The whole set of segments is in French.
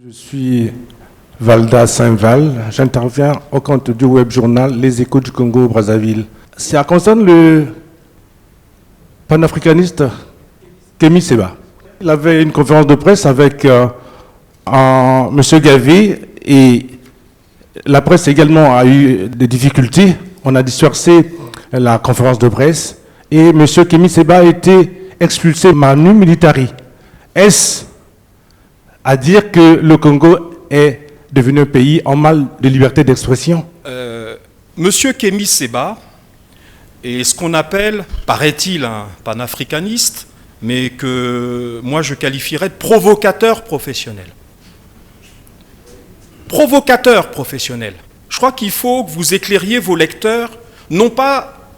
Je suis Valda Saint-Val, j'interviens au compte du web journal Les Échos du Congo-Brazzaville. Ça concerne le panafricaniste Kémy Séba. Il avait une conférence de presse avec M. Gavi et la presse également a eu des difficultés. On a dispersé la conférence de presse et M. Kémy Séba a été expulsé manu militari. Est-ce à dire que le Congo est devenu un pays en mal de liberté d'expression? Monsieur Kémy Séba est ce qu'on appelle, paraît-il, un panafricaniste, mais que moi je qualifierais de provocateur professionnel. Provocateur professionnel. Je crois qu'il faut que vous éclairiez vos lecteurs, non pas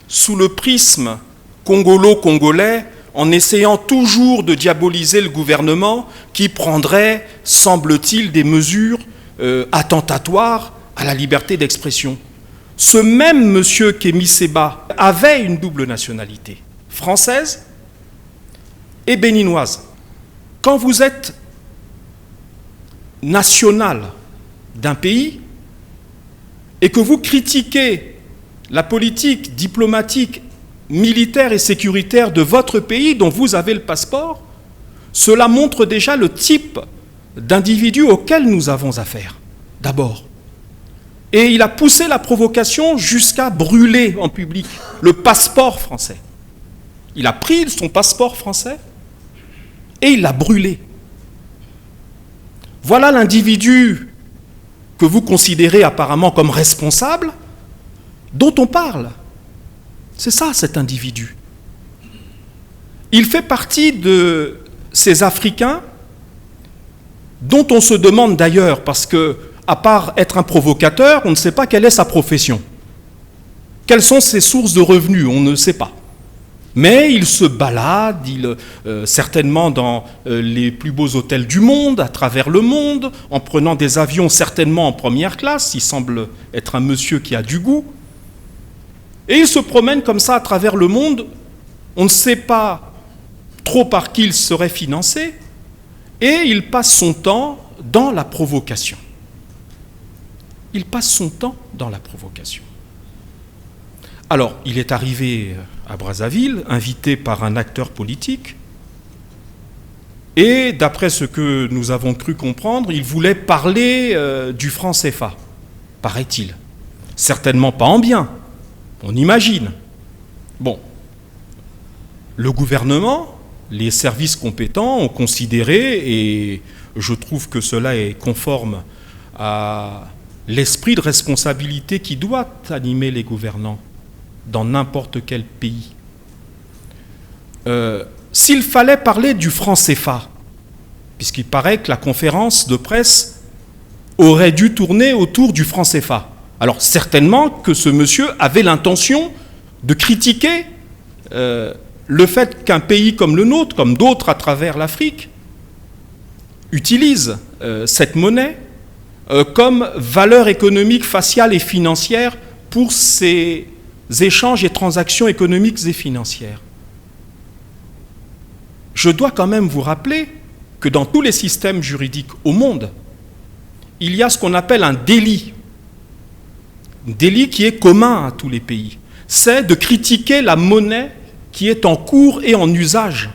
sous le prisme congolo-congolais, en essayant toujours de diaboliser le gouvernement qui prendrait, semble-t-il, des mesures attentatoires à la liberté d'expression. Ce même monsieur Kémy Séba avait une double nationalité, française et béninoise. Quand vous êtes national d'un pays et que vous critiquez la politique diplomatique, militaire et sécuritaire de votre pays dont vous avez le passeport, cela montre déjà le type d'individu auquel nous avons affaire, d'abord. Et il a poussé la provocation jusqu'à brûler en public le passeport français. Il a pris son passeport français et il l'a brûlé. Voilà l'individu que vous considérez apparemment comme responsable, dont on parle. C'est ça, cet individu. Il fait partie de ces Africains dont on se demande d'ailleurs, parce que, à part être un provocateur, on ne sait pas quelle est sa profession. Quelles sont ses sources de revenus, on ne sait pas. Mais il se balade, certainement dans les plus beaux hôtels du monde, à travers le monde, en prenant des avions certainement en première classe. Il semble être un monsieur qui a du goût. Et il se promène comme ça à travers le monde. On ne sait pas trop par qui il serait financé. Et il passe son temps dans la provocation. Il passe son temps dans la provocation. Alors, il est arrivé à Brazzaville, invité par un acteur politique, et d'après ce que nous avons cru comprendre, il voulait parler du franc CFA, paraît-il. Certainement pas en bien, on imagine. Bon, le gouvernement, les services compétents ont considéré, et je trouve que cela est conforme à l'esprit de responsabilité qui doit animer les gouvernants dans n'importe quel pays. S'il fallait parler du franc CFA, puisqu'il paraît que la conférence de presse aurait dû tourner autour du franc CFA, alors certainement que ce monsieur avait l'intention de critiquer le fait qu'un pays comme le nôtre, comme d'autres à travers l'Afrique, utilise cette monnaie comme valeur économique faciale et financière pour ses échanges et transactions économiques et financières. Je dois quand même vous rappeler que dans tous les systèmes juridiques au monde, il y a ce qu'on appelle un délit. Un délit qui est commun à tous les pays. C'est de critiquer la monnaie qui est en cours et en usage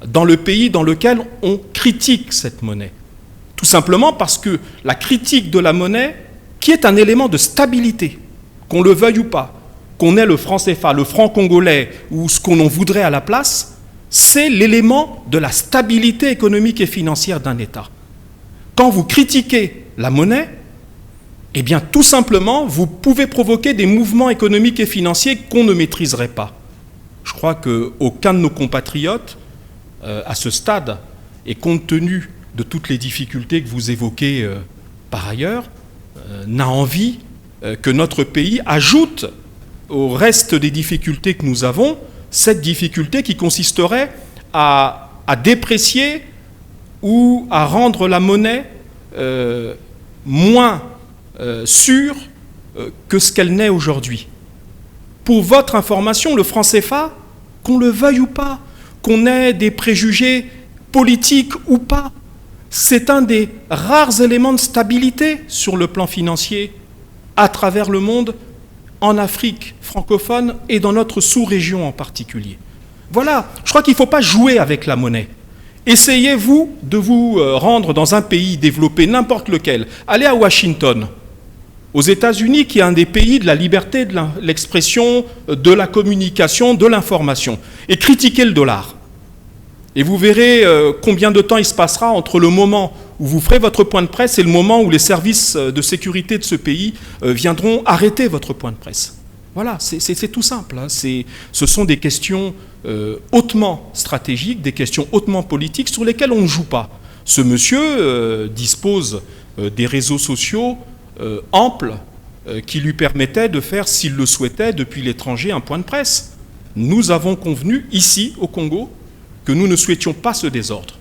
dans le pays dans lequel on critique cette monnaie. Tout simplement parce que la critique de la monnaie, qui est un élément de stabilité, qu'on le veuille ou pas, qu'on ait le franc CFA, le franc congolais ou ce qu'on en voudrait à la place, c'est l'élément de la stabilité économique et financière d'un État. Quand vous critiquez la monnaie, eh bien tout simplement, vous pouvez provoquer des mouvements économiques et financiers qu'on ne maîtriserait pas. Je crois qu'aucun de nos compatriotes, à ce stade, et compte tenu de toutes les difficultés que vous évoquez par ailleurs, n'a envie que notre pays ajoute au reste des difficultés que nous avons, cette difficulté qui consisterait à déprécier ou à rendre la monnaie moins sûre que ce qu'elle n'est aujourd'hui. Pour votre information, le franc CFA, qu'on le veuille ou pas, qu'on ait des préjugés politiques ou pas, C'est un des rares éléments de stabilité sur le plan financier à travers le monde, en Afrique francophone et dans notre sous-région en particulier. Voilà, je crois qu'il ne faut pas jouer avec la monnaie. Essayez-vous de vous rendre dans un pays développé, n'importe lequel. Allez à Washington, aux États-Unis, qui est un des pays de la liberté de l'expression, de la communication, de l'information, et critiquez le dollar. Et vous verrez combien de temps il se passera entre le moment où vous ferez votre point de presse et le moment où les services de sécurité de ce pays viendront arrêter votre point de presse. Voilà, c'est tout simple. Hein. Ce sont des questions hautement stratégiques, des questions hautement politiques sur lesquelles on ne joue pas. Ce monsieur dispose des réseaux sociaux amples qui lui permettaient de faire, s'il le souhaitait, depuis l'étranger, un point de presse. Nous avons convenu, ici, au Congo, que nous ne souhaitions pas ce désordre.